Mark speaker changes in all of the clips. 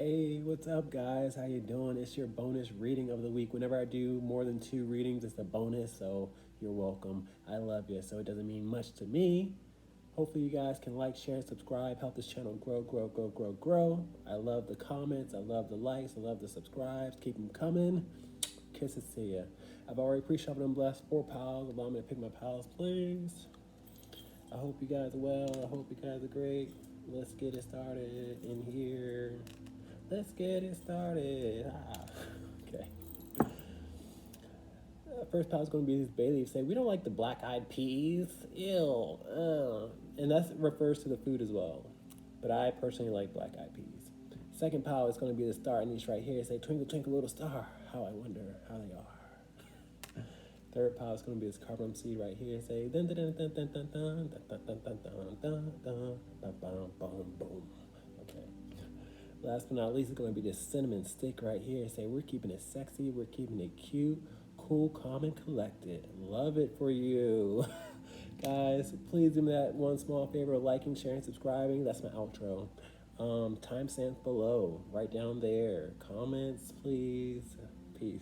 Speaker 1: Hey, what's up, guys? How you doing? It's your bonus reading of the week. Whenever I do more than 2 readings, it's a bonus, so you're welcome. I love you, so it doesn't mean much to me. Hopefully, you guys can like, share, subscribe, help this channel grow, grow, grow, grow, grow. I love the comments, I love the likes, I love the subscribes. Keep them coming. Kisses to you. I've already pre-shuffled and blessed 4 pals. Allow me to pick my pals, please. I hope you guys are well. I hope you guys are great. Let's get it started in here. Let's get it started. Okay. First pal is going to be this Bailey say, we don't like the black-eyed peas. Ew. And that refers to the food as well. But I personally like black-eyed peas. Second pal is going to be the star niche right here. Say, twinkle, twinkle, little star. How I wonder how they are. Third pile is going to be this cardamom seed right here. Say, dun dun dun dun dun dun dun dun dun dun dun dun dun dun boom boom. Okay. Last but not least, it's going to be this cinnamon stick right here. Say, we're keeping it sexy, we're keeping it cute, cool, calm, and collected. Love it for you. Guys, please do me that one small favor, liking, sharing, subscribing. That's my outro. Timestamps below, right down there. Comments, please. Peace.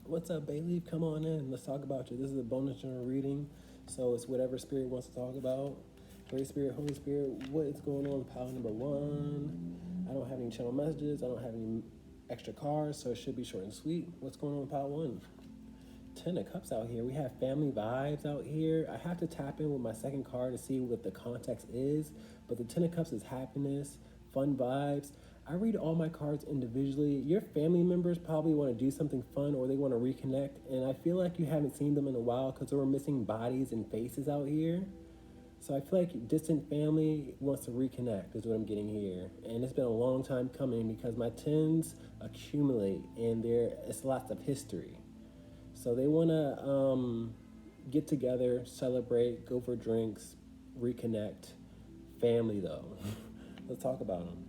Speaker 1: What's up, Bailey? Come on in. Let's talk about you. This is a bonus journal reading, so it's whatever spirit wants to talk about. Great Spirit, Holy Spirit, what is going on with pile number 1? I don't have any channel messages. I don't have any extra cards, so it should be short and sweet. What's going on with pile 1? 10 of Cups out here. We have family vibes out here. I have to tap in with my second card to see what the context is, but the 10 of Cups is happiness, fun vibes. I read all my cards individually. Your family members probably want to do something fun or they want to reconnect, and I feel like you haven't seen them in a while because there were missing bodies and faces out here. So I feel like distant family wants to reconnect is what I'm getting here. And it's been a long time coming because my 10s accumulate and it's lots of history. So they want to get together, celebrate, go for drinks, reconnect. Family though. Let's talk about them.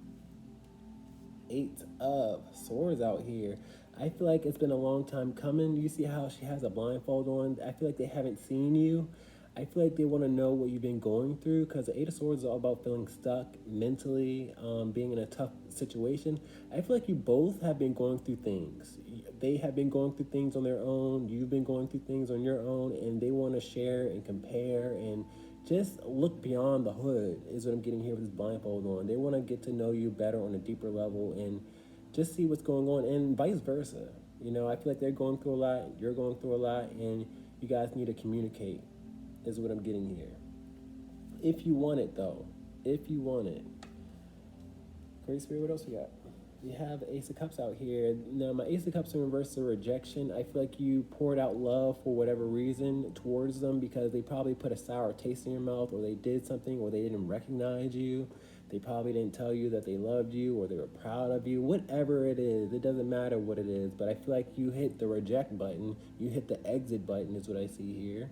Speaker 1: 8 of Swords out here. I feel like it's been a long time coming. You see how she has a blindfold on? I feel like they haven't seen you. I feel like they want to know what you've been going through because the 8 of Swords is all about feeling stuck mentally, being in a tough situation. I feel like you both have been going through things. They have been going through things on their own. You've been going through things on your own, and they want to share and compare and just look beyond the hood is what I'm getting here with this blindfold on. They want to get to know you better on a deeper level and just see what's going on, and vice versa. You know, I feel like they're going through a lot, you're going through a lot, and you guys need to communicate is what I'm getting here. If you want it, though. If you want it. Great Spirit, what else we got? We have Ace of Cups out here. Now, my Ace of Cups in reverse to rejection. I feel like you poured out love for whatever reason towards them because they probably put a sour taste in your mouth, or they did something, or they didn't recognize you. They probably didn't tell you that they loved you, or they were proud of you. Whatever it is, it doesn't matter what it is, but I feel like you hit the reject button. You hit the exit button is what I see here.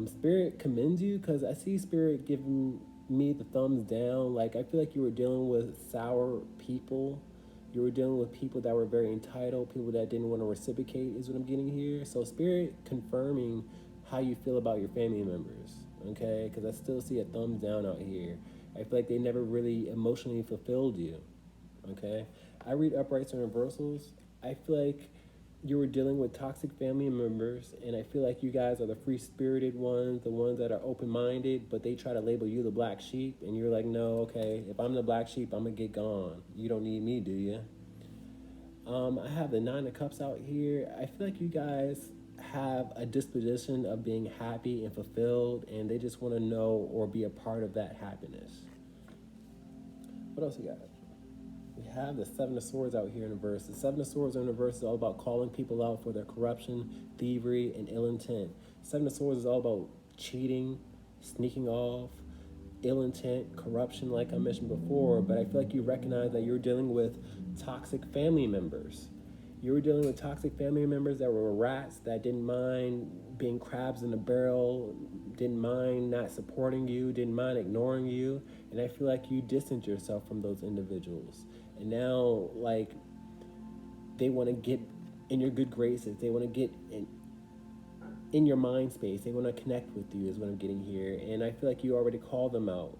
Speaker 1: Spirit commends you because I see Spirit giving me the thumbs down. Like, I feel like you were dealing with sour people. You were dealing with people that were very entitled, people that didn't want to reciprocate is what I'm getting here. So Spirit confirming how you feel about your family members, okay? Because I still see a thumbs down out here. I feel like they never really emotionally fulfilled you, okay? I read uprights and reversals. I feel like you were dealing with toxic family members, and I feel like you guys are the free-spirited ones, the ones that are open-minded, but they try to label you the black sheep, and you're like, no, okay, if I'm the black sheep, I'm gonna get gone. You don't need me, do you? I have the 9 of Cups out here. I feel like you guys have a disposition of being happy and fulfilled, and they just want to know or be a part of that happiness. What else you got? We have the 7 of Swords out here in the verse. The 7 of Swords in the verse is all about calling people out for their corruption, thievery, and ill intent. 7 of Swords is all about cheating, sneaking off, ill intent, corruption, like I mentioned before. But I feel like you recognize that you're dealing with toxic family members. You were dealing with toxic family members that were rats, that didn't mind being crabs in a barrel, didn't mind not supporting you, didn't mind ignoring you. And I feel like you distanced yourself from those individuals. And now, like, they want to get in your good graces. They want to get in your mind space. They want to connect with you is what I'm getting here. And I feel like you already called them out.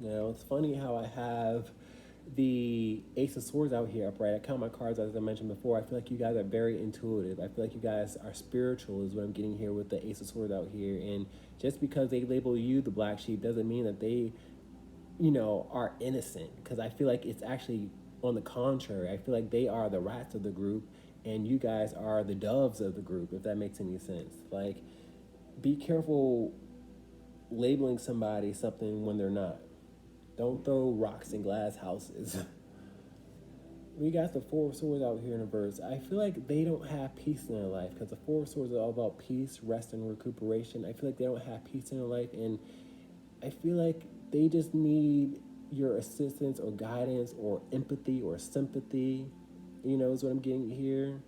Speaker 1: You know, it's funny how I have the Ace of Swords out here upright. I count my cards as I mentioned before. I feel like you guys are very intuitive. I feel like you guys are spiritual is what I'm getting here with the Ace of Swords out here. And just because they label you the black sheep doesn't mean that they, you know, are innocent. Because I feel like it's actually on the contrary. I feel like they are the rats of the group and you guys are the doves of the group, if that makes any sense. Like, be careful labeling somebody something when they're not. Don't throw rocks in glass houses. We got the Four of Swords out here in a verse. I feel like they don't have peace in their life because the Four of Swords are all about peace, rest, and recuperation. I feel like they don't have peace in their life, and I feel like they just need your assistance or guidance or empathy or sympathy. You know, is what I'm getting here.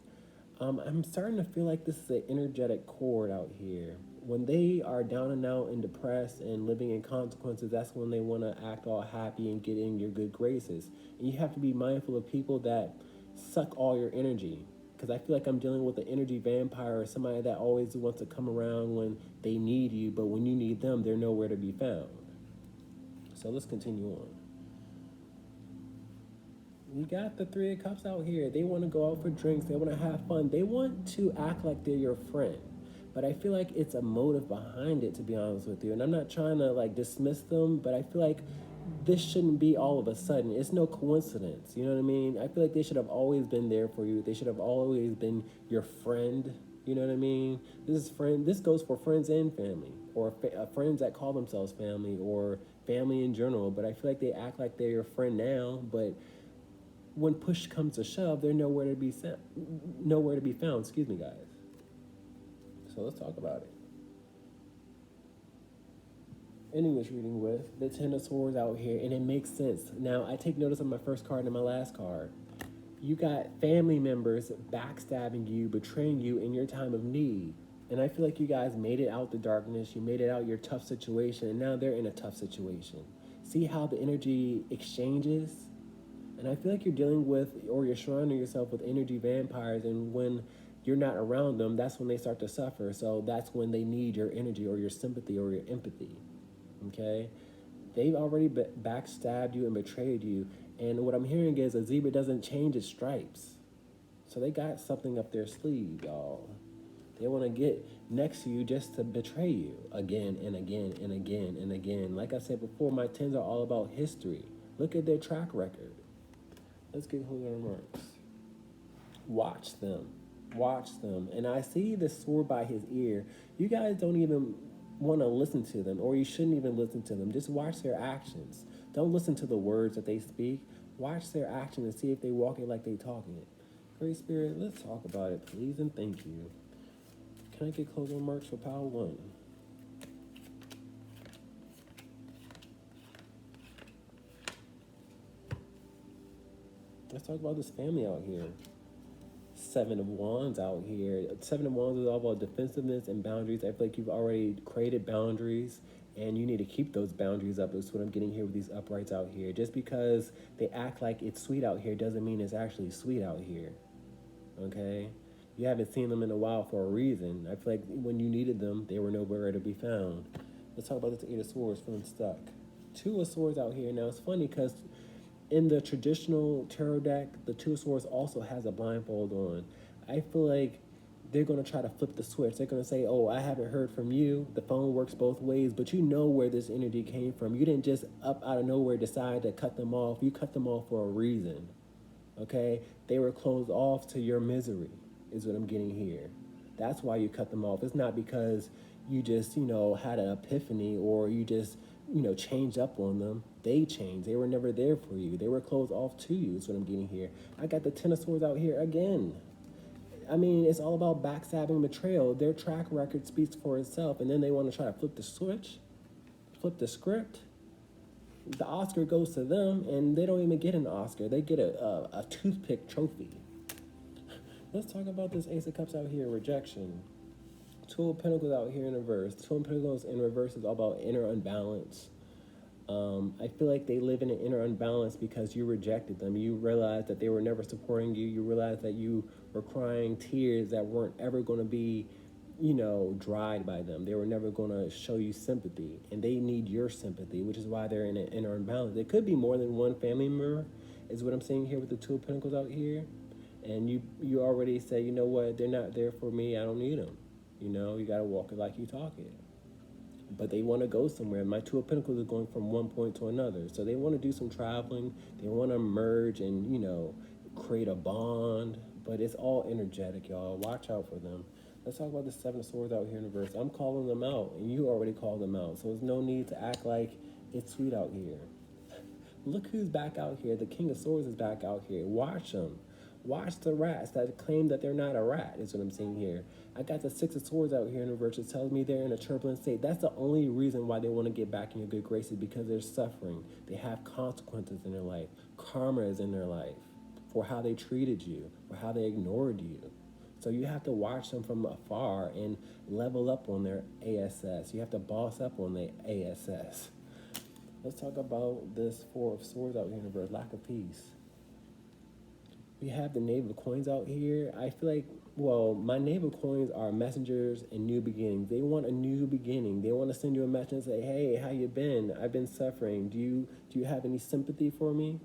Speaker 1: I'm starting to feel like this is an energetic cord out here. When they are down and out and depressed and living in consequences, that's when they want to act all happy and get in your good graces. And you have to be mindful of people that suck all your energy. Because I feel like I'm dealing with an energy vampire or somebody that always wants to come around when they need you, but when you need them, they're nowhere to be found. So let's continue on. We got the Three of Cups out here. They want to go out for drinks. They want to have fun. They want to act like they're your friend. But I feel like it's a motive behind it, to be honest with you. And I'm not trying to like dismiss them, but I feel like this shouldn't be all of a sudden. It's no coincidence. You know what I mean? I feel like they should have always been there for you. They should have always been your friend. You know what I mean? This goes for friends and family, or friends that call themselves family, or family in general. But I feel like they act like they're your friend now, but when push comes to shove, they're nowhere to be found. Excuse me, guys. So let's talk about it. Ending this reading with the Ten of Swords out here, and it makes sense. Now, I take notice of my first card and my last card. You got family members backstabbing you, betraying you in your time of need. And I feel like you guys made it out the darkness. You made it out your tough situation, and now they're in a tough situation. See how the energy exchanges? And I feel like you're dealing with, or you're surrounding yourself with energy vampires, and when you're not around them, that's when they start to suffer. So that's when they need your energy or your sympathy or your empathy. Okay? They've already backstabbed you and betrayed you. And what I'm hearing is a zebra doesn't change its stripes. So they got something up their sleeve, y'all. They want to get next to you just to betray you again and again and again and again. Like I said before, my tens are all about history. Look at their track record. Let's get Julio remarks. Watch them. Watch them. And I see the sword by his ear. You guys don't even want to listen to them, or you shouldn't even listen to them. Just watch their actions. Don't listen to the words that they speak. Watch their actions and see if they walk it like they talking it. Great Spirit, let's talk about it, please, and thank you. Can I get closing remarks for Power 1? Let's talk about this family out here. Seven of Wands out here. Seven of Wands is all about defensiveness and boundaries. I feel like you've already created boundaries, and you need to keep those boundaries up. That's what I'm getting here with these uprights out here. Just because they act like it's sweet out here doesn't mean it's actually sweet out here. Okay? You haven't seen them in a while for a reason. I feel like when you needed them, they were nowhere to be found. Let's talk about this Eight of Swords feeling stuck. Two of Swords out here. Now, it's funny because in the traditional tarot deck, the Two of Swords also has a blindfold on. I feel like they're going to try to flip the switch. They're going to say, oh, I haven't heard from you. The phone works both ways, but you know where this energy came from. You didn't just up out of nowhere decide to cut them off. You cut them off for a reason, okay? They were closed off to your misery is what I'm getting here. That's why you cut them off. It's not because you just, had an epiphany or you just, changed up on them. They changed. They were never there for you. They were closed off to you is what I'm getting here. I got the Ten of Swords out here again. I mean, it's all about backstabbing, betrayal. Their track record speaks for itself, and then they want to try to flip the switch, flip the script. The Oscar goes to them, and they don't even get an Oscar. They get a toothpick trophy. Let's talk about this Ace of Cups out here, rejection. Two of Pentacles out here in reverse. Two of Pentacles in reverse is all about inner unbalance. I feel like they live in an inner unbalance because you rejected them. You realized that they were never supporting you. You realized that you were crying tears that weren't ever going to be, dried by them. They were never going to show you sympathy, and they need your sympathy, which is why they're in an inner imbalance. It could be more than one family member, is what I'm saying here with the Two of Pentacles out here. And you already say, you know what, they're not there for me. I don't need them. You got to walk it like you talk it. But they want to go somewhere. My Two of Pentacles is going from one point to another. So they want to do some traveling. They want to merge and, create a bond. But it's all energetic, y'all. Watch out for them. Let's talk about the Seven of Swords out here in the verse. I'm calling them out, and you already called them out. So there's no need to act like it's sweet out here. Look who's back out here. The King of Swords is back out here. Watch them. Watch the rats that claim that they're not a rat, is what I'm saying here. I got the Six of Swords out here in reverse. It tells me they're in a turbulent state. That's the only reason why they want to get back in your good graces, because they're suffering. They have consequences in their life. Karma is in their life for how they treated you, or how they ignored you. So you have to watch them from afar and level up on their ASS. You have to boss up on their ASS. Let's talk about this Four of Swords out here in reverse. Lack of peace. We have the Knave of Coins out here. I feel like, my Knave of Coins are messengers and new beginnings. They want a new beginning. They want to send you a message and say, hey, how you been? I've been suffering. Do you have any sympathy for me?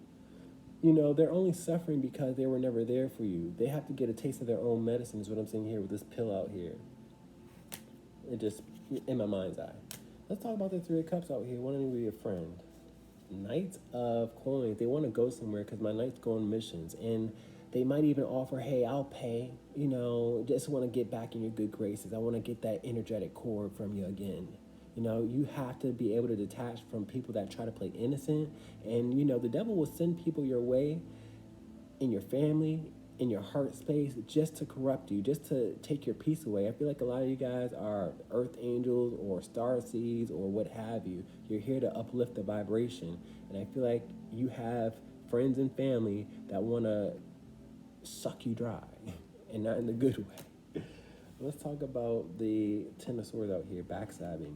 Speaker 1: They're only suffering because they were never there for you. They have to get a taste of their own medicine, is what I'm saying here with this pill out here. It just, in my mind's eye. Let's talk about the Three of Cups out here. Wanting to be a friend. Knight of Coins. They want to go somewhere because my knight's go on missions, and they might even offer, hey, I'll pay. Just want to get back in your good graces. I want to get that energetic cord from you again. You have to be able to detach from people that try to play innocent, and the devil will send people your way, in your family, in your heart space, just to corrupt you, just to take your peace away. I feel like a lot of you guys are earth angels or star seeds or what have you. You're here to uplift the vibration. And I feel like you have friends and family that want to suck you dry, and not in the good way. Let's talk about the Ten of Swords out here, backstabbing.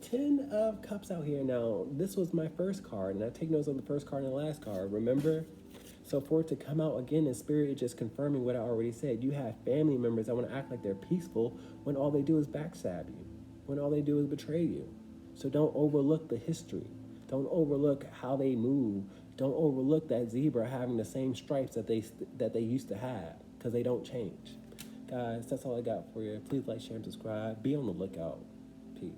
Speaker 1: 10 of Cups out here. Now, this was my first card, and I take notes on the first card and the last card, remember? So for it to come out again in spirit, it's just confirming what I already said. You have family members that want to act like they're peaceful when all they do is backstab you, when all they do is betray you. So don't overlook the history. Don't overlook how they move. Don't overlook that zebra having the same stripes that they used to have, because they don't change. Guys, that's all I got for you. Please like, share, and subscribe. Be on the lookout. Peace.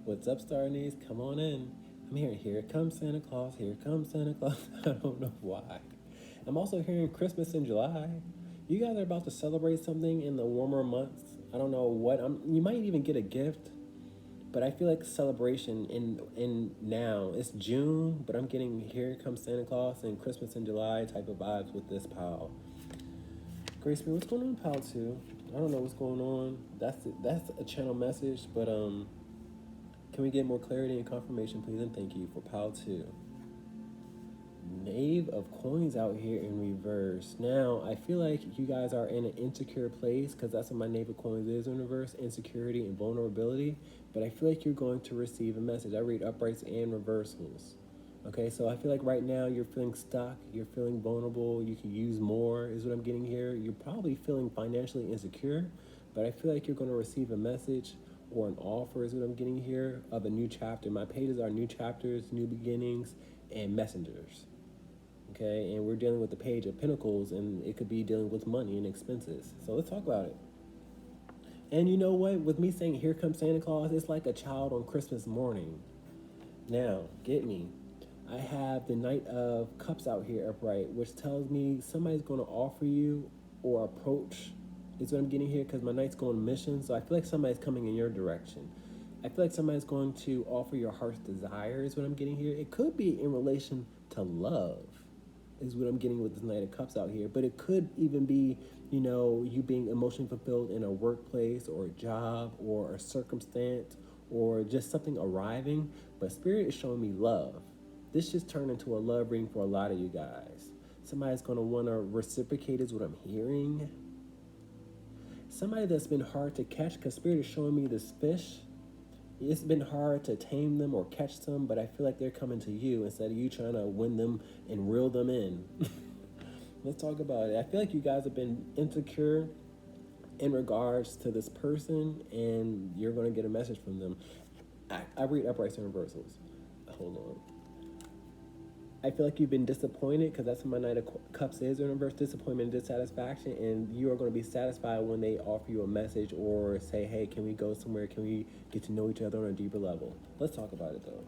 Speaker 1: What's up, Starnies? Come on in. I'm hearing, here comes Santa Claus, here comes Santa Claus. I don't know why. I'm also hearing Christmas in July. You guys are about to celebrate something in the warmer months. I don't know what. You might even get a gift, but I feel like celebration in now. It's June, but I'm getting here comes Santa Claus and Christmas in July type of vibes with this pile. Grace me, what's going on, pile 2? I don't know what's going on. That's a channel message, but can we get more clarity and confirmation, please? And thank you for pile 2. Knave of Coins out here in reverse. Now, I feel like you guys are in an insecure place, because that's what my Knave of Coins is in reverse, insecurity and vulnerability. But I feel like you're going to receive a message. I read uprights and reversals. Okay, so I feel like right now you're feeling stuck, you're feeling vulnerable, you can use more, is what I'm getting here. You're probably feeling financially insecure, but I feel like you're going to receive a message or an offer, is what I'm getting here, of a new chapter. My pages are new chapters, new beginnings, and messengers. Okay, and we're dealing with the Page of Pentacles, and it could be dealing with money and expenses. So let's talk about it. And you know what? With me saying, here comes Santa Claus, it's like a child on Christmas morning. Now, get me. I have the Knight of Cups out here upright, which tells me somebody's going to offer you or approach, is what I'm getting here, because my Knight's going on mission. So I feel like somebody's coming in your direction. I feel like somebody's going to offer your heart's desire, is what I'm getting here. It could be in relation to love, is what I'm getting with this Knight of Cups out here. But it could even be, you being emotionally fulfilled in a workplace or a job or a circumstance or just something arriving. But Spirit is showing me love. This just turned into a love reading for a lot of you guys. Somebody's going to want to reciprocate, is what I'm hearing. Somebody that's been hard to catch, because Spirit is showing me this fish. It's been hard to tame them or catch them, but I feel like they're coming to you instead of you trying to win them and reel them in. Let's talk about it. I feel like you guys have been insecure in regards to this person, and you're going to get a message from them. I read uprights and reversals. Hold on. I feel like you've been disappointed, because that's what my Knight of Cups is, in reverse, disappointment and dissatisfaction, and you are going to be satisfied when they offer you a message or say, hey, can we go somewhere? Can we get to know each other on a deeper level? Let's talk about it, though.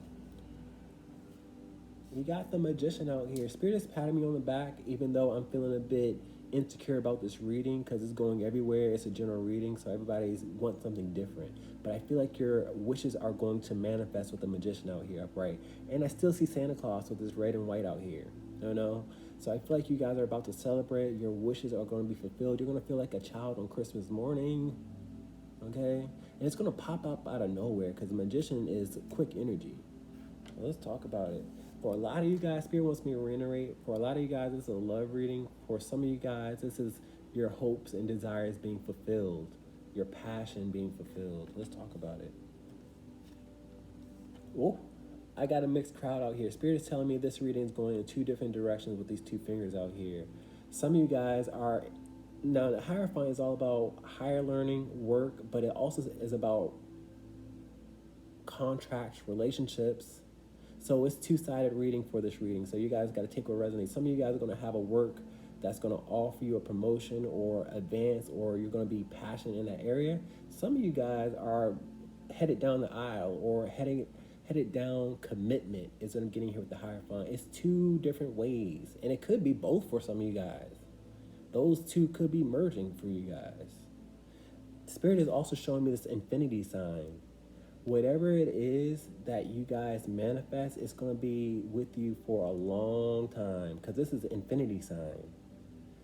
Speaker 1: You got the Magician out here. Spirit is patting me on the back, even though I'm feeling a bit insecure about this reading, because it's going everywhere. It's a general reading, so everybody wants something different. But I feel like your wishes are going to manifest with the Magician out here upright. And I still see Santa Claus with this red and white out here. So I feel like you guys are about to celebrate. Your wishes are going to be fulfilled. You're going to feel like a child on Christmas morning. Okay? And it's going to pop up out of nowhere, because the Magician is quick energy. So let's talk about it. For a lot of you guys, Spirit wants me to reiterate. For a lot of you guys, this is a love reading. For some of you guys, this is your hopes and desires being fulfilled, your passion being fulfilled. Let's talk about it. Oh, I got a mixed crowd out here. Spirit is telling me this reading is going in two different directions with these two fingers out here. Some of you guys are, now the Hierophant is all about higher learning, work, but it also is about contracts, relationships. So it's two-sided reading for this reading. So you guys got to take what resonates. Some of you guys are going to have a work that's going to offer you a promotion or advance, or you're going to be passionate in that area. Some of you guys are headed down the aisle or headed down commitment, is what I'm getting here with the Hierophant. It's two different ways, and it could be both for some of you guys. Those two could be merging for you guys. Spirit is also showing me this infinity sign. Whatever it is that you guys manifest, it's going to be with you for a long time, because this is an infinity sign.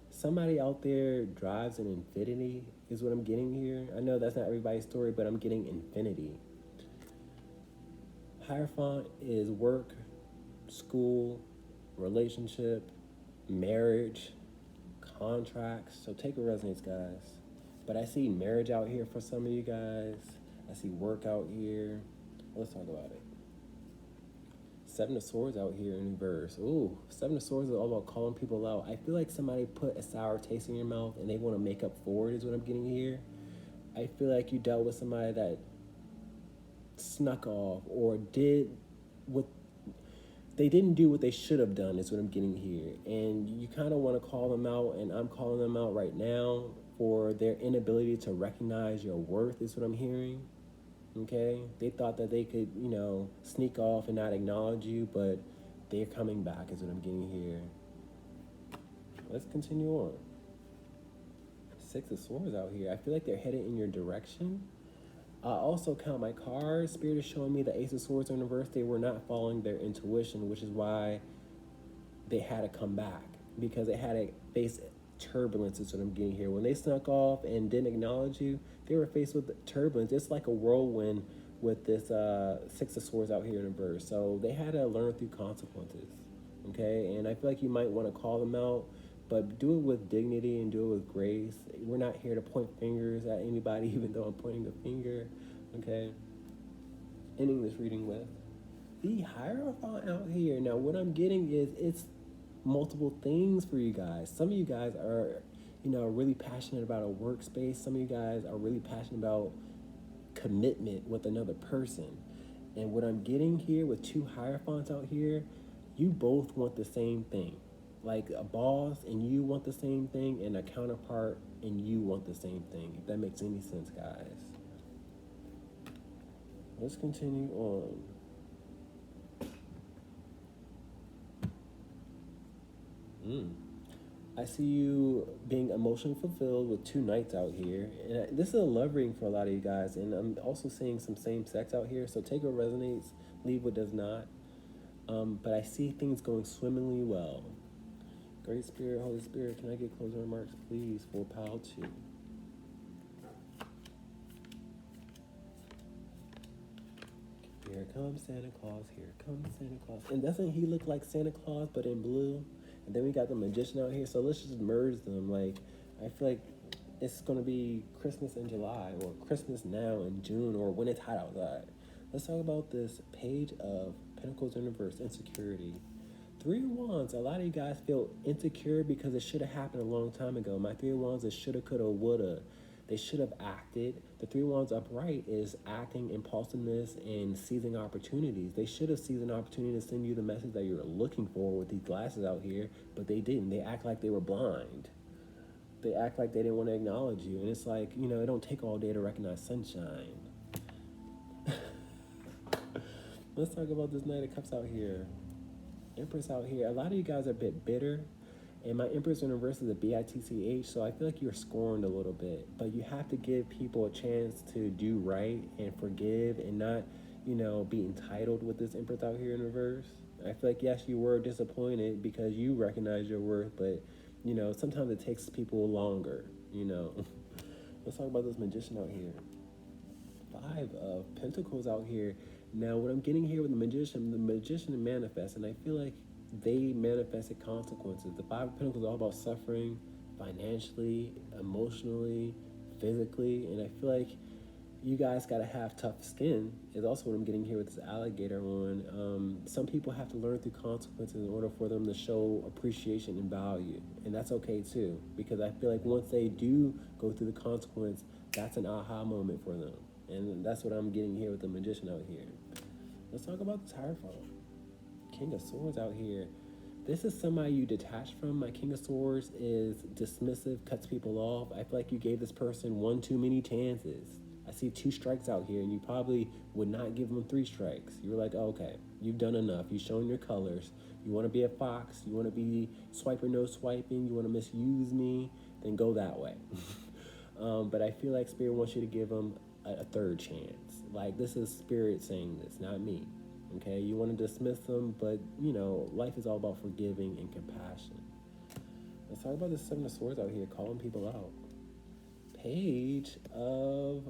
Speaker 1: Somebody out there drives an infinity, is what I'm getting here. I know that's not everybody's story, but I'm getting infinity. Hierophant is work, school, relationship, marriage, contracts. So take what resonates, guys. But I see marriage out here for some of you guys. I see work out here. Let's talk about it. Seven of Swords out here in reverse. Ooh, Seven of Swords is all about calling people out. I feel like somebody put a sour taste in your mouth and they want to make up for it, is what I'm getting here. I feel like you dealt with somebody that snuck off or did what they didn't do what they should have done, is what I'm getting here. And you kind of want to call them out, and I'm calling them out right now for their inability to recognize your worth, is what I'm hearing. Okay, they thought that they could, sneak off and not acknowledge you, but they're coming back, is what I'm getting here. Let's continue on. Six of Swords out here. I feel like they're headed in your direction. I also count my cards. Spirit is showing me the Ace of Swords in reverse. They were not following their intuition, which is why they had to come back, because they had to face turbulence, is what I'm getting here. When they snuck off and didn't acknowledge you, they were faced with turbulence. It's like a whirlwind with this Six of Swords out here in reverse. So they had to learn through consequences, okay? And I feel like you might want to call them out, but do it with dignity and do it with grace. We're not here to point fingers at anybody, even though I'm pointing a finger, okay? Ending this reading with The Hierophant out here. Now, what I'm getting is it's multiple things for you guys. Some of you guys are, really passionate about a workspace. Some of you guys are really passionate about commitment with another person. And what I'm getting here with two Hierophants out here, you both want the same thing. Like a boss and you want the same thing, and a counterpart and you want the same thing. If that makes any sense, guys. Let's continue on. Mm. I see you being emotionally fulfilled with two knights out here. And this is a love reading for a lot of you guys. And I'm also seeing some same sex out here. So take what resonates, leave what does not. But I see things going swimmingly well. Great Spirit, Holy Spirit, can I get closing remarks, please, for Pal 2? Here comes Santa Claus, here comes Santa Claus. And doesn't he look like Santa Claus, but in blue? And then we got the Magician out here, so let's just merge them. Like, I feel like it's going to be Christmas in July, or Christmas now in June, or when it's hot outside. Let's talk about this Page of Pentacles in reverse, insecurity. Three of Wands, a lot of you guys feel insecure because it should have happened a long time ago. My Three of Wands is shoulda, coulda, woulda. They should have acted. The Three of Wands upright is acting impulsiveness and seizing opportunities. They should have seized an opportunity to send you the message that you're looking for with these glasses out here, but they didn't. They act like they were blind. They act like they didn't want to acknowledge you. And it's like, it don't take all day to recognize sunshine. Let's talk about this Knight of Cups out here. Empress out here. A lot of you guys are a bit bitter, and my Empress in reverse is a BITCH, so I feel like you're scorned a little bit. But you have to give people a chance to do right and forgive and not, be entitled with this Empress out here in reverse. I feel like, yes, you were disappointed because you recognize your worth, but, sometimes it takes people longer, Let's talk about this Magician out here. Five of Pentacles out here. Now, what I'm getting here with the Magician manifests, and I feel like they manifested consequences. The Five of Pentacles is all about suffering financially, emotionally, physically, and I feel like you guys got to have tough skin is also what I'm getting here with this alligator one. Some people have to learn through consequences in order for them to show appreciation and value, and that's okay too, because I feel like once they do go through the consequence, that's an aha moment for them. And that's what I'm getting here with the Magician out here. Let's talk about the Hierophant. King of Swords out here. This is somebody you detach from. My King of Swords is dismissive, cuts people off. I feel like you gave this person one too many chances. I see 2 strikes out here, and you probably would not give them 3 strikes. You were like, oh, okay, you've done enough. You've shown your colors. You want to be a fox. You want to be swiper, no swiping. You want to misuse me. Then go that way. But I feel like Spirit wants you to give them a 3rd chance. Like, this is Spirit saying this, not me. Okay, you want to dismiss them, but life is all about forgiving and compassion. Let's talk about the Seven of Swords out here, calling people out. Page of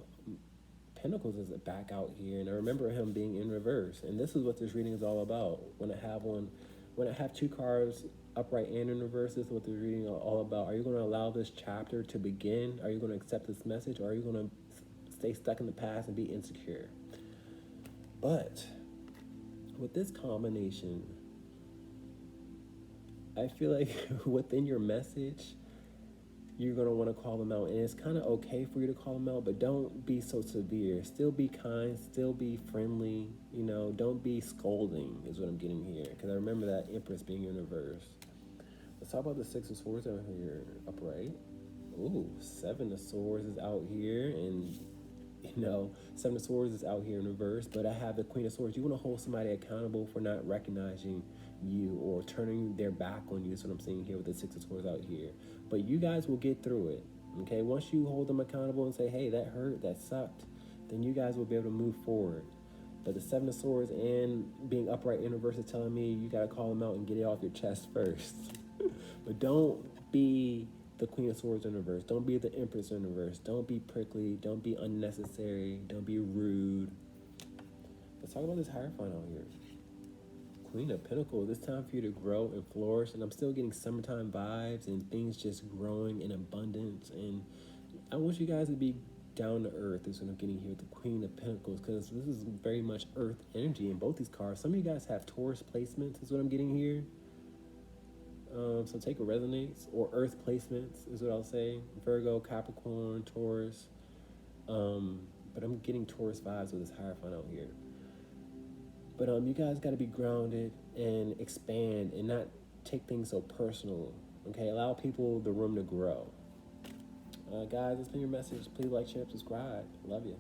Speaker 1: Pentacles is back out here, and I remember him being in reverse. And this is what this reading is all about. When I have 2 cards upright and in reverse, this is what this reading is all about. Are you going to allow this chapter to begin? Are you going to accept this message, or are you going to stay stuck in the past and be insecure? But with this combination, I feel like within your message, you're going to want to call them out. And it's kind of okay for you to call them out, but don't be so severe. Still be kind, still be friendly, don't be scolding is what I'm getting here. Because I remember that Empress being in reverse. Let's talk about the Six of Swords out here, upright. Ooh, Seven of Swords is out here, and Seven of Swords is out here in reverse, but I have the Queen of Swords. You want to hold somebody accountable for not recognizing you or turning their back on you. That's what I'm seeing here with the Six of Swords out here. But you guys will get through it, okay? Once you hold them accountable and say, hey, that hurt, that sucked, then you guys will be able to move forward. But the Seven of Swords and being upright in reverse is telling me you got to call them out and get it off your chest first. But don't be the Queen of Swords in reverse. Don't be the Empress in reverse. Don't be prickly. Don't be unnecessary. Don't be rude. Let's talk about this Hierophant out here. Queen of Pentacles. It's time for you to grow and flourish. And I'm still getting summertime vibes and things just growing in abundance. And I want you guys to be down to earth is what I'm getting here. The Queen of Pentacles, because this is very much earth energy in both these cards. Some of you guys have Taurus placements is what I'm getting here. So take a resonates, or earth placements is what I'll say. Virgo, Capricorn, Taurus. But I'm getting Taurus vibes with this Hierophant out here. But you guys got to be grounded and expand and not take things so personal. Okay, allow people the room to grow. Guys, that's been your message. Please like, share, subscribe. Love you.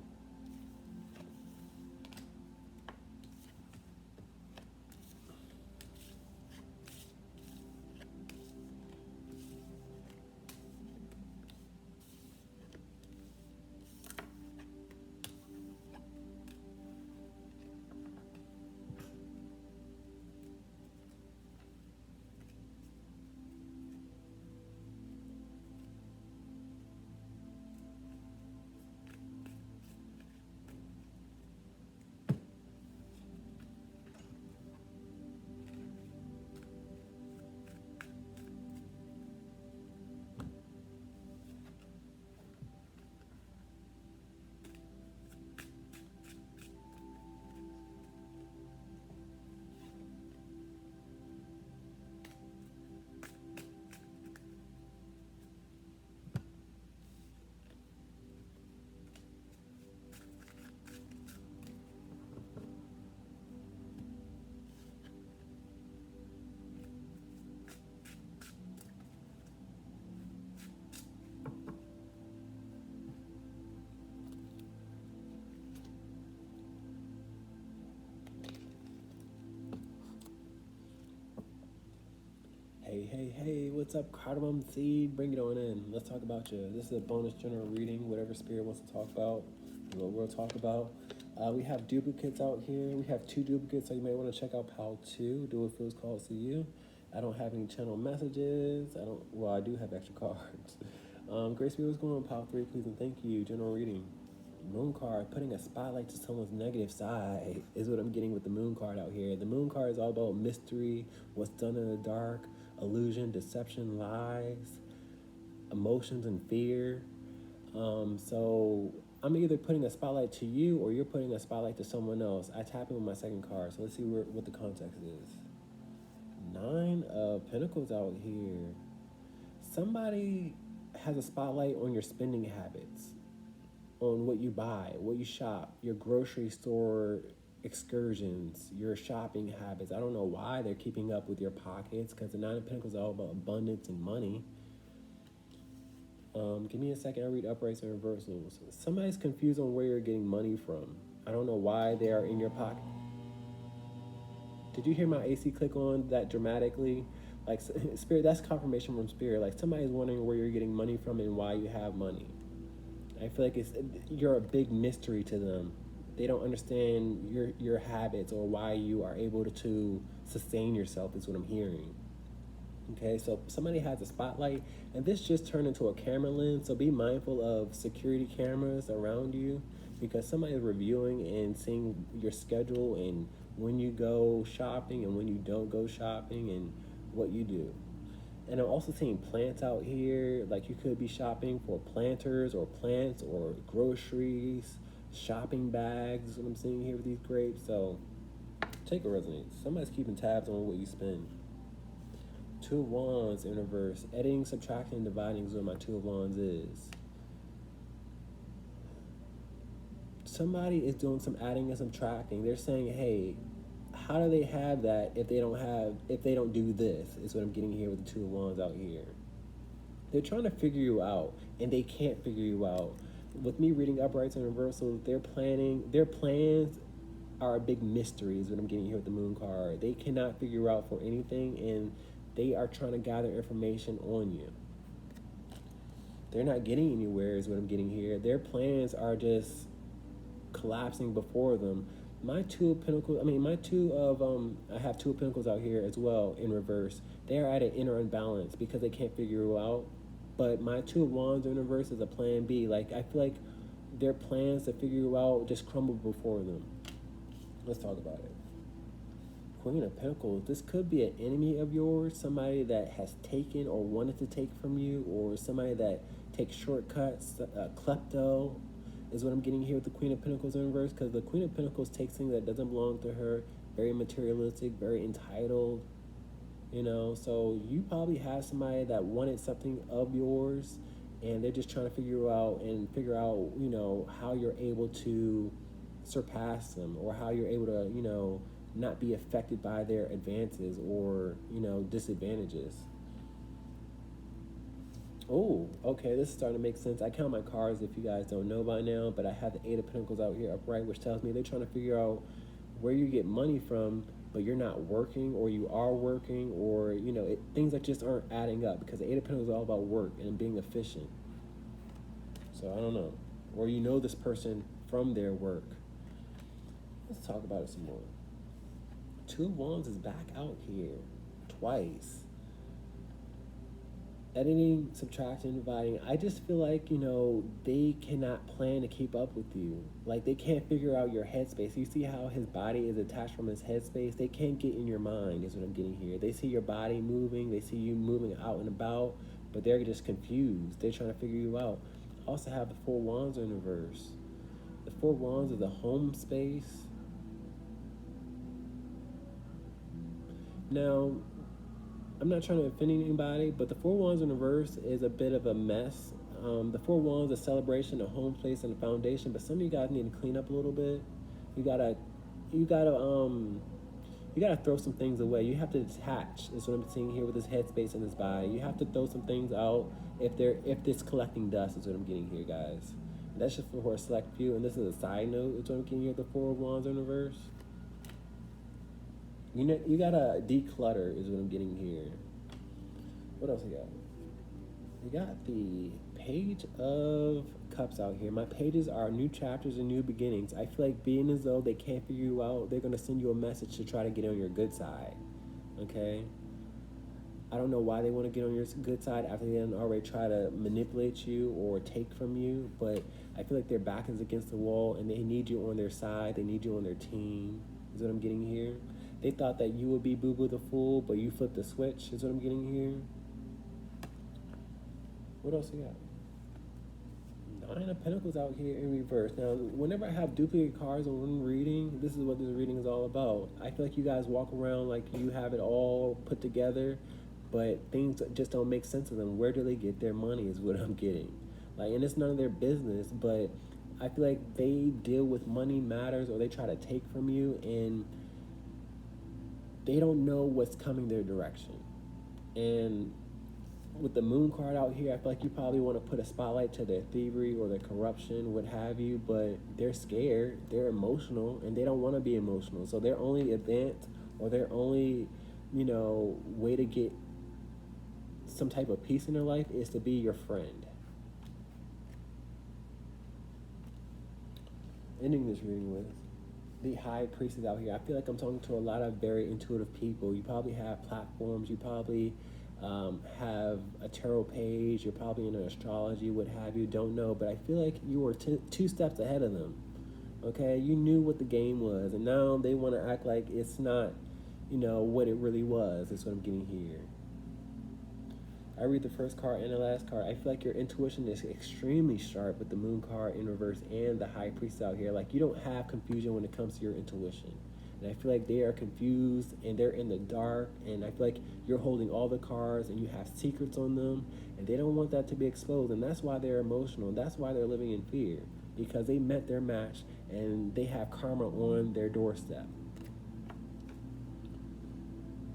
Speaker 1: Hey, what's up, Cardamom Seed? Bring it on in. Let's talk about you. This is a bonus general reading, whatever spirit wants to talk about, what we'll talk about. We have duplicates out here. We have 2 duplicates, so you may want to check out Pal 2, do what feels calls to you. I don't have any channel messages. I do have extra cards. Grace Spirit, what's going on, Pal 3, please, and thank you. General reading. Moon card, putting a spotlight to someone's negative side is what I'm getting with the Moon card out here. The Moon card is all about mystery, what's done in the dark, illusion, deception, lies, emotions, and fear. So I'm either putting a spotlight to you or you're putting a spotlight to someone else. I tap in with my second card, so let's see what the context is. 9 of Pentacles out here. Somebody has a spotlight on your spending habits, on what you buy, what you shop, your grocery store excursions, your shopping habits. I don't know why they're keeping up with your pockets, because the 9 of Pentacles is all about abundance and money. Give me a second. I'll read uprights and reversals. Somebody's confused on where you're getting money from. I don't know why they are in your pocket. Did you hear my AC click on that dramatically? Like, Spirit, that's confirmation from Spirit. Like, somebody's wondering where you're getting money from and why you have money. I feel like you're a big mystery to them. They don't understand your habits or why you are able to sustain yourself is what I'm hearing. Okay, so somebody has a spotlight, and this just turned into a camera lens, so be mindful of security cameras around you, because somebody is reviewing and seeing your schedule and when you go shopping and when you don't go shopping and what you do. And I'm also seeing plants out here, like you could be shopping for planters or plants or groceries, shopping bags is what I'm seeing here with these grapes. So take a resonance. Somebody's keeping tabs on what you spend. 2 of Wands in reverse. Editing, subtracting, dividing is what my 2 of Wands is. Somebody is doing some adding and subtracting. They're saying, hey, how do they have that if they don't do this, is what I'm getting here with the 2 of Wands out here. They're trying to figure you out, and they can't figure you out. With me reading uprights and reversals, their plans are a big mystery, is what I'm getting here with the Moon card. They cannot figure out for anything, and they are trying to gather information on you. They're not getting anywhere, is what I'm getting here. Their plans are just collapsing before them. My 2 of Pentacles, I have 2 of Pentacles out here as well in reverse. They are at an inner imbalance because they can't figure you out. But my 2 of Wands in reverse is a plan B. Like, I feel like their plans to figure you out just crumble before them. Let's talk about it. Queen of Pentacles, this could be an enemy of yours, somebody that has taken or wanted to take from you, or somebody that takes shortcuts, klepto. is what I'm getting here with the Queen of Pentacles in reverse, because the Queen of Pentacles takes things that doesn't belong to her, very materialistic, very entitled, you know. So you probably have somebody that wanted something of yours, and they're just trying to figure out, you know, how you're able to surpass them, or how you're able to, you know, not be affected by their advances or, you know, disadvantages. Oh, okay, this is starting to make sense. I count my cards if you guys don't know by now, but I have the Eight of Pentacles out here upright, which tells me they're trying to figure out where you get money from, but you're not working, or you are working, or, you know, things that just aren't adding up, because the Eight of Pentacles is all about work and being efficient. So I don't know. Or you know this person from their work. Let's talk about it some more. Two of Wands is back out here twice. Editing, subtracting, dividing. I just feel like, you know, they cannot plan to keep up with you. Like, they can't figure out your headspace. You see how his body is attached from his headspace? They can't get in your mind, is what I'm getting here. They see your body moving, they see you moving out and about, but they're just confused. They're trying to figure you out. I also have the Four Wands in reverse. The Four Wands is the home space. Now, I'm not trying to offend anybody, but the Four Wands in reverse is a bit of a mess. The Four Wands, a celebration, a home place, and a foundation. But some of you guys need to clean up a little bit. You gotta throw some things away. You have to detach. Is what I'm seeing here with this headspace and this body. You have to throw some things out if it's collecting dust. Is what I'm getting here, guys. And that's just for a select few. And this is a side note. Is what I'm getting here. The Four Wands in reverse. You know, you gotta declutter, is what I'm getting here. What else I got? We got the Page of Cups out here. My pages are new chapters and new beginnings. I feel like being as though they can't figure you out, they're gonna send you a message to try to get on your good side. Okay? I don't know why they want to get on your good side after they didn't already try to manipulate you or take from you, but I feel like their back is against the wall and they need you on their side. They need you on their team, is what I'm getting here. They thought that you would be Boo Boo the Fool, but you flipped the switch, is what I'm getting here. What else we got? Nine of Pentacles out here in reverse. Now, whenever I have duplicate cards on one reading, this is what this reading is all about. I feel like you guys walk around like you have it all put together, but things just don't make sense to them. Where do they get their money is what I'm getting. Like, and it's none of their business, but I feel like they deal with money matters, or they try to take from you, and they don't know what's coming their direction. And with the Moon card out here, I feel like you probably want to put a spotlight to their thievery or their corruption, what have you, but they're scared, they're emotional, and they don't want to be emotional. So their only event, or their only, you know, way to get some type of peace in their life is to be your friend. Ending this reading with the High Priestess out here. I feel like I'm talking to a lot of very intuitive people. You probably have platforms. You probably have a tarot page. You're probably into astrology, what have you. Don't know, but I feel like you were two steps ahead of them. Okay, you knew what the game was, and now they want to act like it's not, you know, what it really was. That's what I'm getting here. I read the first card and the last card. I feel like your intuition is extremely sharp with the Moon card in reverse and the High Priest out here. Like, you don't have confusion when it comes to your intuition. And I feel like they are confused and they're in the dark. And I feel like you're holding all the cards and you have secrets on them. And they don't want that to be exposed. And that's why they're emotional. And that's why they're living in fear. Because they met their match and they have karma on their doorstep.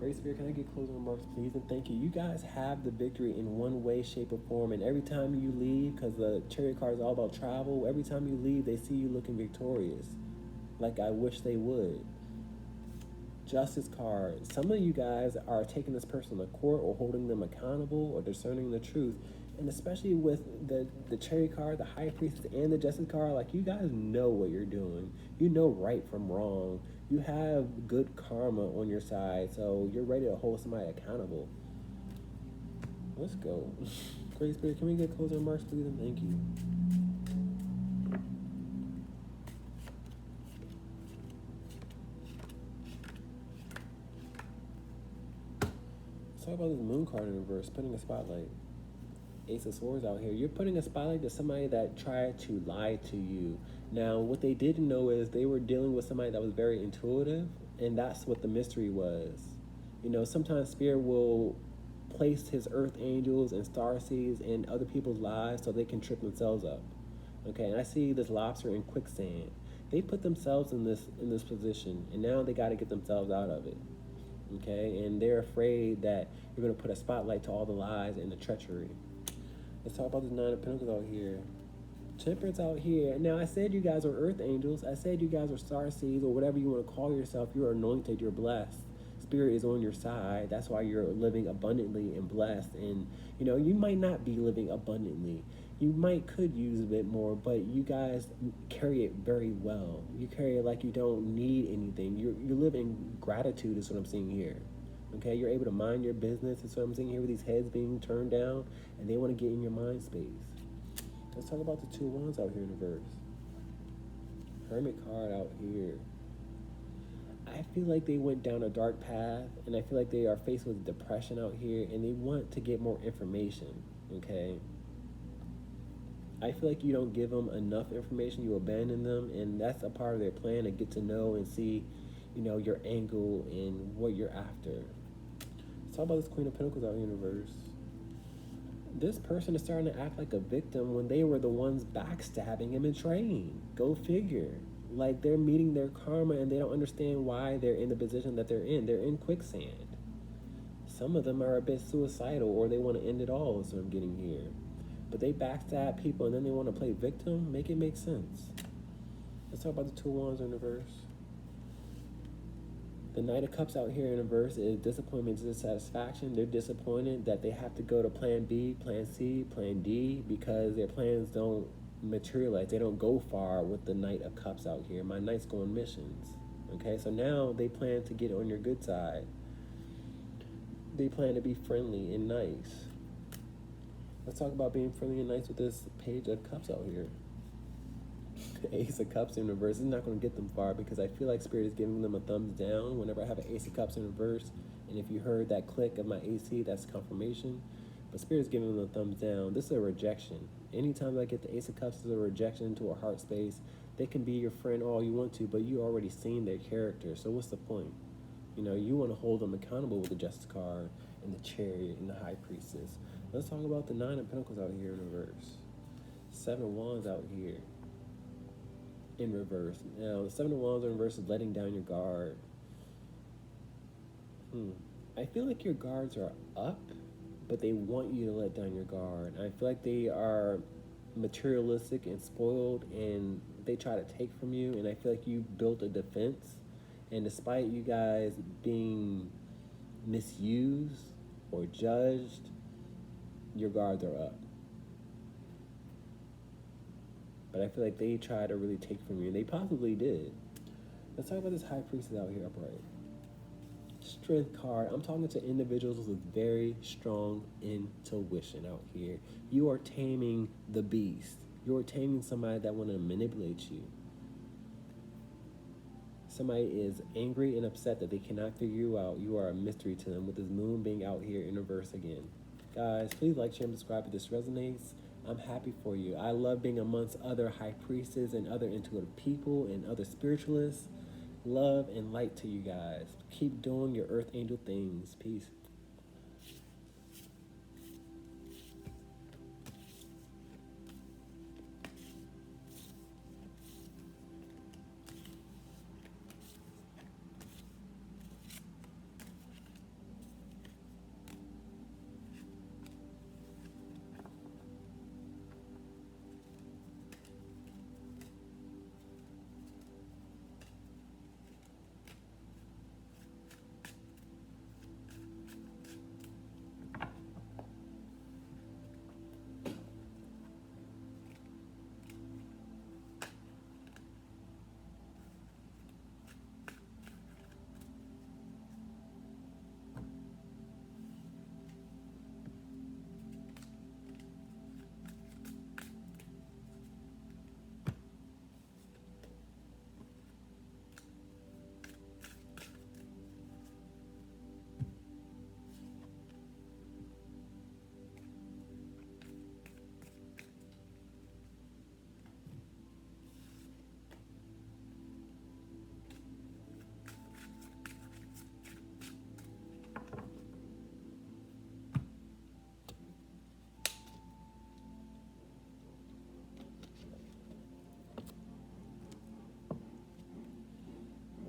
Speaker 1: Great Spirit, can I get closing remarks, please? And thank you. You guys have the victory in one way, shape, or form. And every time you leave, because the Chariot card is all about travel, every time you leave, they see you looking victorious. Like I wish they would. Justice card. Some of you guys are taking this person to court or holding them accountable or discerning the truth. And especially with the Chariot card, the High Priestess, and the Justice card, like, you guys know what you're doing. You know right from wrong. You have good karma on your side, so you're ready to hold somebody accountable. Let's go. Great Spirit, can we get closing remarks, please? And thank you. Let's talk about this Moon card in reverse, putting a spotlight. Ace of Swords out here. You're putting a spotlight to somebody that tried to lie to you. Now, what they didn't know is they were dealing with somebody that was very intuitive, and that's what the mystery was. You know, sometimes Spirit will place his earth angels and star seeds in other people's lives so they can trip themselves up. Okay, and I see this lobster in quicksand. They put themselves in this position, and now they got to get themselves out of it. Okay, and they're afraid that you're going to put a spotlight to all the lies and the treachery. Let's talk about this Nine of Pentacles out here. Temperance out here. Now, I said you guys are earth angels. I said you guys are star seeds or whatever you want to call yourself. You're anointed. You're blessed. Spirit is on your side. That's why you're living abundantly and blessed. And, you know, you might not be living abundantly. You could use a bit more, but you guys carry it very well. You carry it like you don't need anything. You live in gratitude is what I'm seeing here. Okay, you're able to mind your business. That's what I'm seeing here with these heads being turned down, and they want to get in your mind space. Let's talk about the Two of Wands out here in the verse. Hermit card out here. I feel like they went down a dark path, and I feel like they are faced with depression out here, and they want to get more information, okay? I feel like you don't give them enough information, you abandon them, and that's a part of their plan to get to know and see, you know, your angle and what you're after. Let's talk about this Queen of Pentacles out here in the verse. This person is starting to act like a victim when they were the ones backstabbing and betraying. Go figure. Like, they're meeting their karma and they don't understand why they're in the position that they're in. They're in quicksand. Some of them are a bit suicidal or they want to end it all, is what I'm getting here. But they backstab people and then they want to play victim. Make it make sense. Let's talk about the Two of Wands in the verse. The Knight of Cups out here in the verse is disappointment, dissatisfaction. They're disappointed that they have to go to plan B, plan C, plan D because their plans don't materialize. They don't go far with the Knight of Cups out here. My Knight's going missions. Okay, so now they plan to get on your good side. They plan to be friendly and nice. Let's talk about being friendly and nice with this Page of Cups out here. Ace of Cups in reverse is not going to get them far because I feel like Spirit is giving them a thumbs down whenever I have an Ace of Cups in reverse. And if you heard that click of my AC, that's confirmation. But Spirit is giving them a thumbs down. This is a rejection. Anytime I get the Ace of Cups as a rejection into a heart space, they can be your friend all you want to, but you already seen their character. So what's the point? You know, you want to hold them accountable with the Justice card and the Chariot and the High Priestess. Let's talk about the Nine of Pentacles out here in reverse. Seven of Wands out here in reverse. Now, the Seven of Wands in reverse is letting down your guard. I feel like your guards are up, but they want you to let down your guard. I feel like they are materialistic and spoiled, and they try to take from you, and I feel like you built a defense, and despite you guys being misused or judged, your guards are up. But I feel like they try to really take from you, and they possibly did. Let's talk about this High Priestess out here upright. Strength card. I'm talking to individuals with very strong intuition out here. You are taming the beast. You're taming somebody that want to manipulate you. Somebody is angry and upset that they cannot figure you out. You are a mystery to them with this moon being out here in reverse again. Guys, please like, share, and subscribe if this resonates. I'm happy for you. I love being amongst other high priestesses and other intuitive people and other spiritualists. Love and light to you guys. Keep doing your earth angel things. Peace.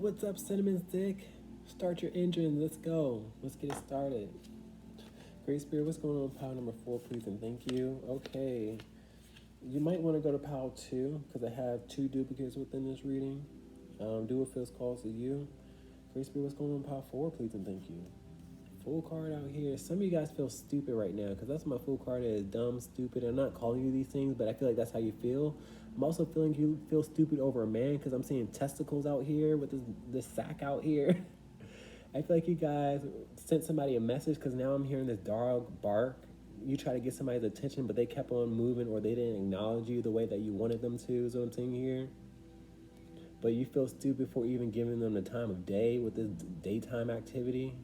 Speaker 1: What's up, Cinnamon Stick? Start your engine. Let's go. Let's get it started. Great Spirit, what's going on with pile number 4, please and thank you. Okay. You might want to go to pile 2 because I have 2 duplicates within this reading. Do what feels calls to you. Great Spirit, what's going on with pile 4, please and thank you. Full card out here. Some of you guys feel stupid right now because that's my full card is dumb, stupid. I'm not calling you these things, but I feel like that's how you feel. I'm also feeling you feel stupid over a man because I'm seeing testicles out here with this sack out here. I feel like you guys sent somebody a message because now I'm hearing this dog bark. You try to get somebody's attention, but they kept on moving or they didn't acknowledge you the way that you wanted them to, is what I'm saying here. But you feel stupid for even giving them the time of day with this daytime activity.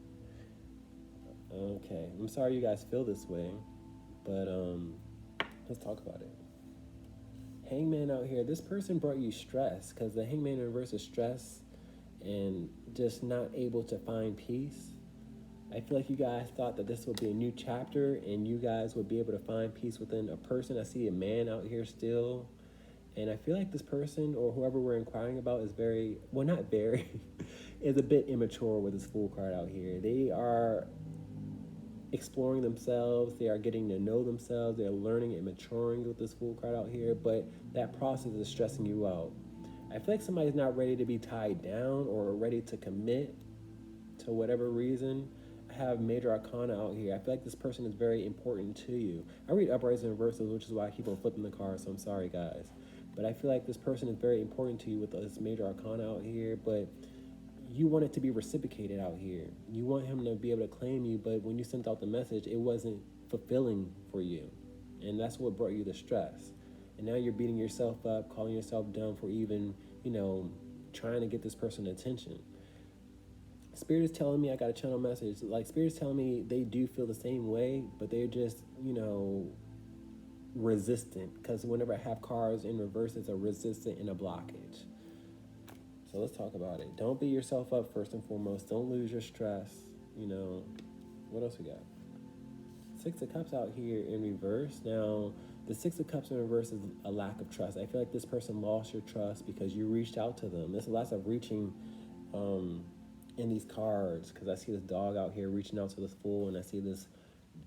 Speaker 1: Okay, I'm sorry you guys feel this way, but let's talk about it. Hangman out here, this person brought you stress because the Hangman in reverse is stress and just not able to find peace. I feel like you guys thought that this would be a new chapter and you guys would be able to find peace within a person. I see a man out here still. And I feel like this person or whoever we're inquiring about is very, well, not very, is a bit immature with this Fool card out here. They are exploring themselves. They are getting to know themselves. They're learning and maturing with this Fool card out here. But that process is stressing you out. I feel like somebody's not ready to be tied down or ready to commit to whatever reason. I have Major Arcana out here. I feel like this person is very important to you. I read uprights and reversals, which is why I keep on flipping the cards, so I'm sorry, guys. But I feel like this person is very important to you with this Major Arcana out here, but you want it to be reciprocated out here. You want him to be able to claim you, but when you sent out the message, it wasn't fulfilling for you. And that's what brought you the stress. And now you're beating yourself up, calling yourself dumb for even, trying to get this person attention. Spirit is telling me I got a channel message. Like, Spirit is telling me they do feel the same way, but they're just, resistant. Because whenever I have cards in reverse, it's a resistant and a blockage. So let's talk about it. Don't beat yourself up first and foremost. Don't lose your stress. What else we got? 6 of Cups out here in reverse. Now, the 6 of Cups in reverse is a lack of trust. I feel like this person lost your trust because you reached out to them. There's lots of reaching in these cards because I see this dog out here reaching out to this fool and I see this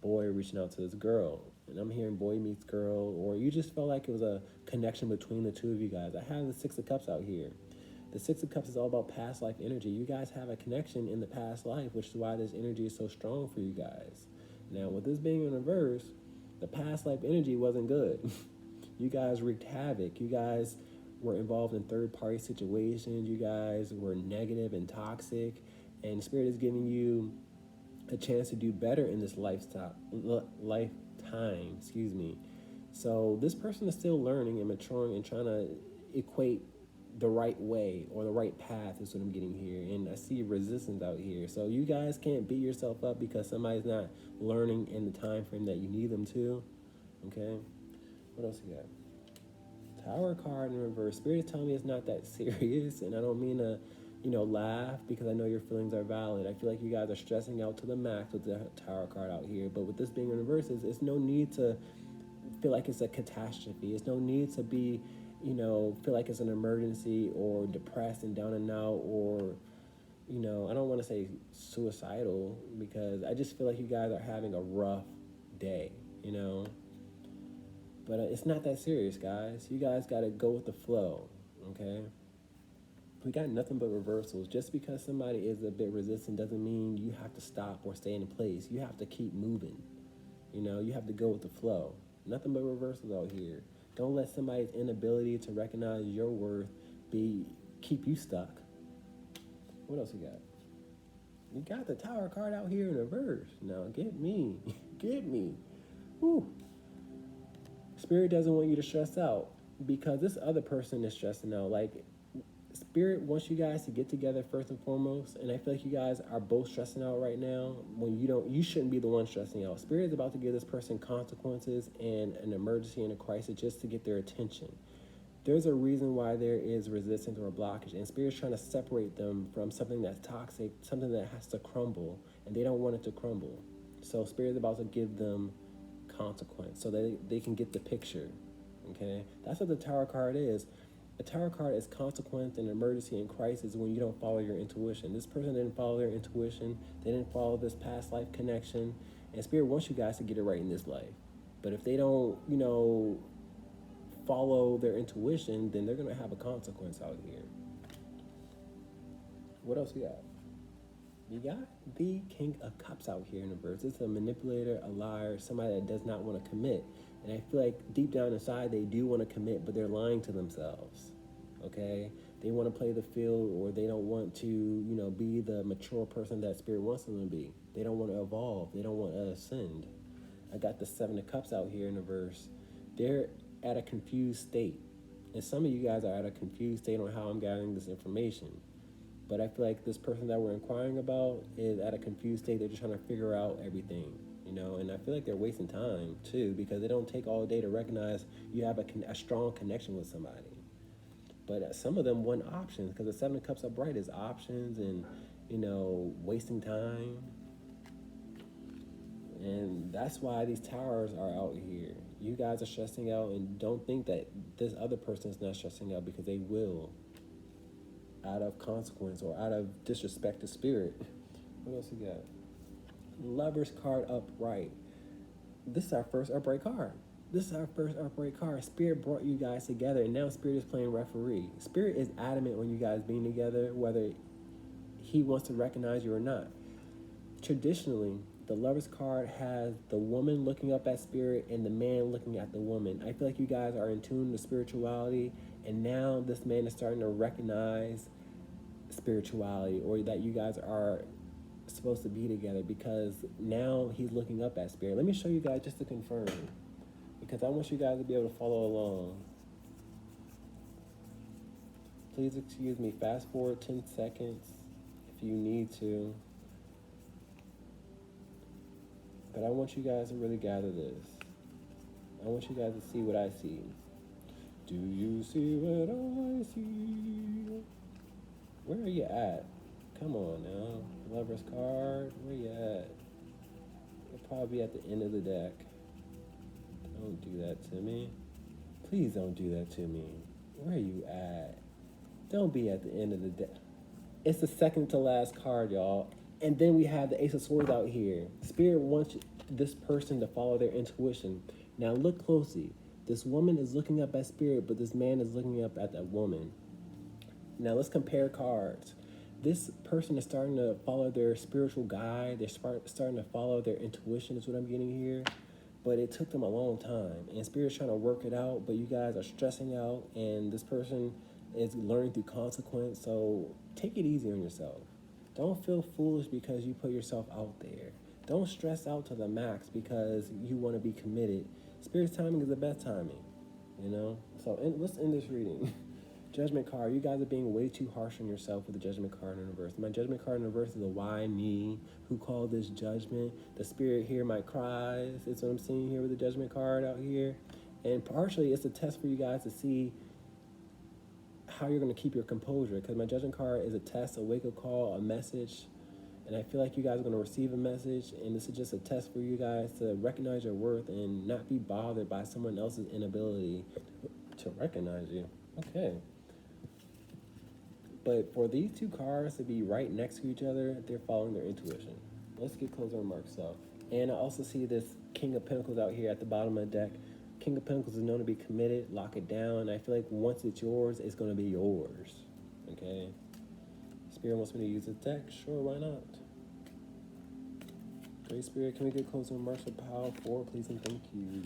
Speaker 1: boy reaching out to this girl. And I'm hearing boy meets girl, or you just felt like it was a connection between the two of you guys. I have the 6 of Cups out here. The 6 of Cups is all about past life energy. You guys have a connection in the past life, which is why this energy is so strong for you guys. Now, with this being in reverse, the past life energy wasn't good. You guys wreaked havoc. You guys were involved in third-party situations. You guys were negative and toxic. And Spirit is giving you a chance to do better in this lifetime. So this person is still learning and maturing and trying to equate the right way or the right path is what I'm getting here. And I see resistance out here. So you guys can't beat yourself up because somebody's not learning in the time frame that you need them to. Okay? What else you got? Tower card in reverse. Spirit is telling me it's not that serious, and I don't mean to, laugh because I know your feelings are valid. I feel like you guys are stressing out to the max with the Tower card out here, but with this being in reverse, it's no need to feel like it's a catastrophe. It's no need to be, feel like it's an emergency or depressed and down and out or, I don't want to say suicidal because I just feel like you guys are having a rough day, But it's not that serious, guys. You guys got to go with the flow, okay? We got nothing but reversals. Just because somebody is a bit resistant doesn't mean you have to stop or stay in place. You have to keep moving. You have to go with the flow. Nothing but reversals out here. Don't let somebody's inability to recognize your worth keep you stuck. What else we got? You got the Tower card out here in reverse. Now, get me. Get me. Whew. Spirit doesn't want you to stress out because this other person is stressing out. Like, Spirit wants you guys to get together first and foremost, and I feel like you guys are both stressing out right now when you shouldn't be the one stressing out. Spirit is about to give this person consequences and an emergency and a crisis just to get their attention. There's a reason why there is resistance or a blockage, and Spirit's trying to separate them from something that's toxic, something that has to crumble, and they don't want it to crumble. So Spirit's about to give them consequence so they can get the picture, okay? That's what the Tower card is. A tower card is consequence and emergency and crisis when you don't follow your intuition. This person didn't follow their intuition. They didn't follow this past life connection. And Spirit wants you guys to get it right in this life. But if they don't, follow their intuition, then they're going to have a consequence out here. What else we got? You got the King of Cups out here in the verse. It's a manipulator, a liar, somebody that does not want to commit. And I feel like deep down inside they do want to commit, but they're lying to themselves. Okay? They want to play the field, or they don't want to, be the mature person that Spirit wants them to be. They don't want to evolve. They don't want to ascend. I got the Seven of Cups out here in the verse. They're at a confused state. And some of you guys are at a confused state on how I'm gathering this information. But I feel like this person that we're inquiring about is at a confused state. They're just trying to figure out everything, and I feel like they're wasting time too, because they don't take all day to recognize you have a strong connection with somebody. But some of them want options, because the Seven of Cups up bright is options and, wasting time. And that's why these towers are out here. You guys are stressing out, and don't think that this other person is not stressing out, because they will. Out of consequence or out of disrespect to Spirit. What else we got? Lover's card upright. This is our first upright card. Spirit brought you guys together, and now Spirit is playing referee. Spirit is adamant on you guys being together, whether he wants to recognize you or not. Traditionally, the Lover's card has the woman looking up at Spirit and the man looking at the woman. I feel like you guys are in tune to spirituality, and now this man is starting to recognize spirituality, or that you guys are supposed to be together, because now he's looking up at Spirit. Let me show you guys just to confirm, because I want you guys to be able to follow along. Please excuse me, fast forward 10 seconds if you need to. But I want you guys to really gather this. I want you guys to see what I see. Do you see what I see? Where are you at? Come on now. Lover's card, where you at? You'll probably be at the end of the deck. Don't do that to me. Please don't do that to me. Where are you at? Don't be at the end of the deck. It's the second to last card, y'all. And then we have the Ace of Swords out here. Spirit wants this person to follow their intuition. Now look closely. This woman is looking up at Spirit, but this man is looking up at that woman. Now let's compare cards. This person is starting to follow their spiritual guide. They're starting to follow their intuition is what I'm getting here. But it took them a long time. And Spirit's trying to work it out, but you guys are stressing out, and this person is learning through consequence. So take it easy on yourself. Don't feel foolish because you put yourself out there. Don't stress out to the max because you want to be committed. Spirit's timing is the best timing, So let's end this reading. Judgment card. You guys are being way too harsh on yourself with the Judgment card in reverse. My Judgment card in reverse is a why me? Who called this judgment? The Spirit hear my cries. It's what I'm seeing here with the Judgment card out here. And partially it's a test for you guys to see how you're going to keep your composure, because my Judgment card is a test, a wake-up call, a message, and I feel like you guys are going to receive a message, and this is just a test for you guys to recognize your worth and not be bothered by someone else's inability to recognize you. Okay. But for these two cards to be right next to each other, they're following their intuition. Let's get closing remarks up. And I also see this King of Pentacles out here at the bottom of the deck. King of Pentacles is known to be committed, lock it down. I feel like once it's yours, it's going to be yours. Okay? Spirit wants me to use the deck. Sure, why not? Great Spirit, can we get closing remarks for Power 4, please, and thank you.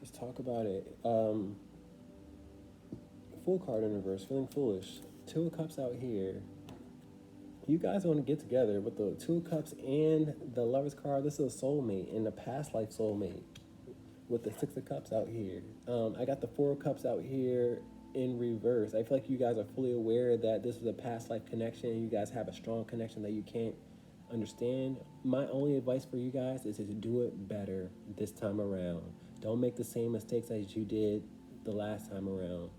Speaker 1: Let's talk about it. Fool card in reverse, feeling foolish. Two of Cups out here. You guys want to get together with the Two of Cups and the Lover's card. This is a soulmate, in a past life soulmate, with the Six of Cups out here. I got the Four of Cups out here in reverse. I feel like you guys are fully aware that this is a past life connection. You guys have a strong connection that you can't understand. My only advice for you guys is to do it better this time around. Don't make the same mistakes as you did the last time around.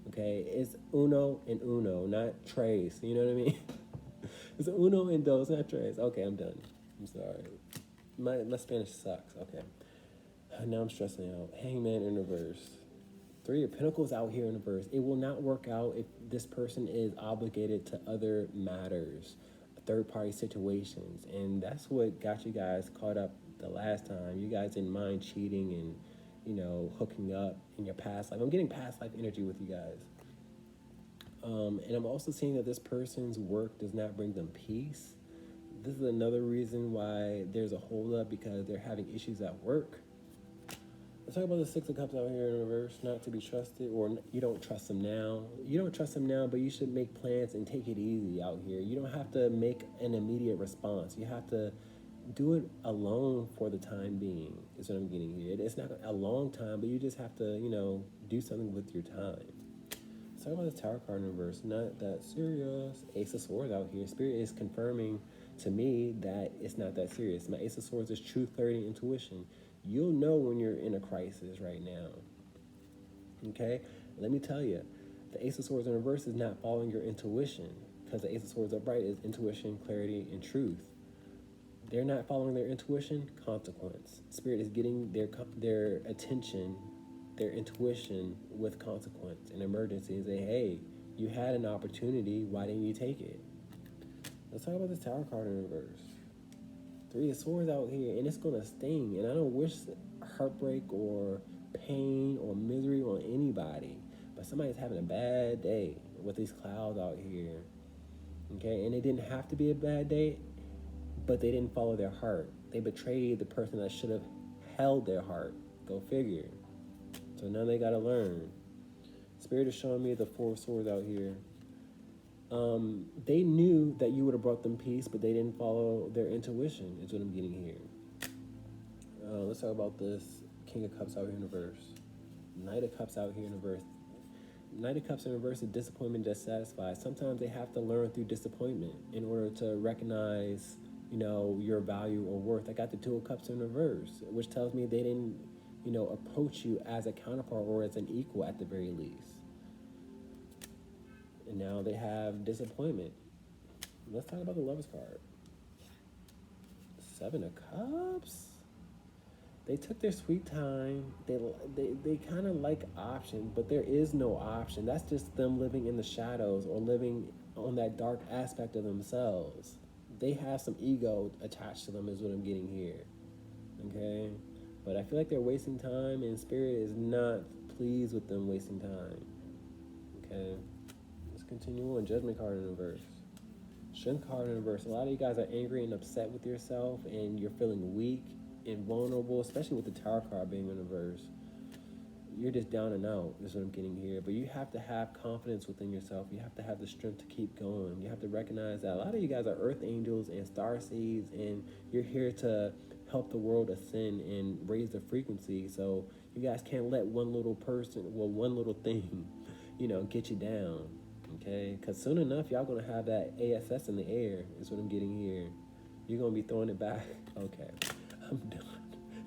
Speaker 1: Okay? It's uno and uno, not tres. You know what I mean? It's uno and dos, not tres. Okay, I'm done. I'm sorry. My Spanish sucks. Okay. Now I'm stressing out. Hangman in reverse. Three of Pentacles out here in the verse. It will not work out if this person is obligated to other matters, third-party situations. And that's what got you guys caught up the last time. You guys didn't mind cheating and, hooking up in your past life. I'm getting past life energy with you guys. And I'm also seeing that this person's work does not bring them peace. This is another reason why there's a holdup, because they're having issues at work. Let's talk about the Six of Cups out here in reverse. Not to be trusted, or you don't trust them now. You don't trust them now, but you should make plans and take it easy out here. You don't have to make an immediate response. You have to do it alone for the time being, is what I'm getting here. It's not a long time, but you just have to, do something with your time. Let's talk about the Tower card in reverse. Not that serious. Ace of Swords out here. Spirit is confirming to me that it's not that serious. My Ace of Swords is truth, clarity, intuition. You'll know when you're in a crisis right now. Okay? Let me tell you, the Ace of Swords in reverse is not following your intuition, because the Ace of Swords upright is intuition, clarity, and truth. They're not following their intuition, consequence. Spirit is getting their attention, their intuition with consequence, an emergency, and say, hey, you had an opportunity, why didn't you take it? Let's talk about this Tower card in reverse. Three of Swords out here, and it's going to sting. And I don't wish heartbreak or pain or misery on anybody, but somebody's having a bad day with these clouds out here. Okay, and it didn't have to be a bad day, but they didn't follow their heart. They betrayed the person that should have held their heart. Go figure. So now they got to learn. Spirit is showing me the Four of Swords out here. They knew that you would have brought them peace, but they didn't follow their intuition, is what I'm getting here. Let's talk about this King of Cups out here in reverse. Knight of Cups out here in reverse. Knight of Cups in reverse is disappointment dissatisfied. Sometimes they have to learn through disappointment in order to recognize, your value or worth. I got the Two of Cups in reverse, which tells me they didn't, approach you as a counterpart or as an equal at the very least. And now they have disappointment. Let's talk about the Lovers card. Seven of Cups. They took their sweet time. They kind of like options, but there is no option. That's just them living in the shadows or living on that dark aspect of themselves. They have some ego attached to them, is what I'm getting here. Okay? But I feel like they're wasting time, and Spirit is not pleased with them wasting time. Okay? Let's continue on. Judgment card in reverse. Strength card in reverse. A lot of you guys are angry and upset with yourself, and you're feeling weak and vulnerable, especially with the Tower card being in reverse. You're just down and out, is what I'm getting here. But you have to have confidence within yourself. You have to have the strength to keep going. You have to recognize that a lot of you guys are earth angels and star seeds, and you're here to help the world ascend and raise the frequency. So you guys can't let one little thing, get you down. Okay? Because soon enough, y'all going to have that ASS in the air, is what I'm getting here. You're going to be throwing it back. Okay. I'm done.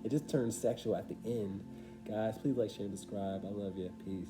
Speaker 1: It just turned sexual at the end. Guys, please like, share, and subscribe. I love you. Peace.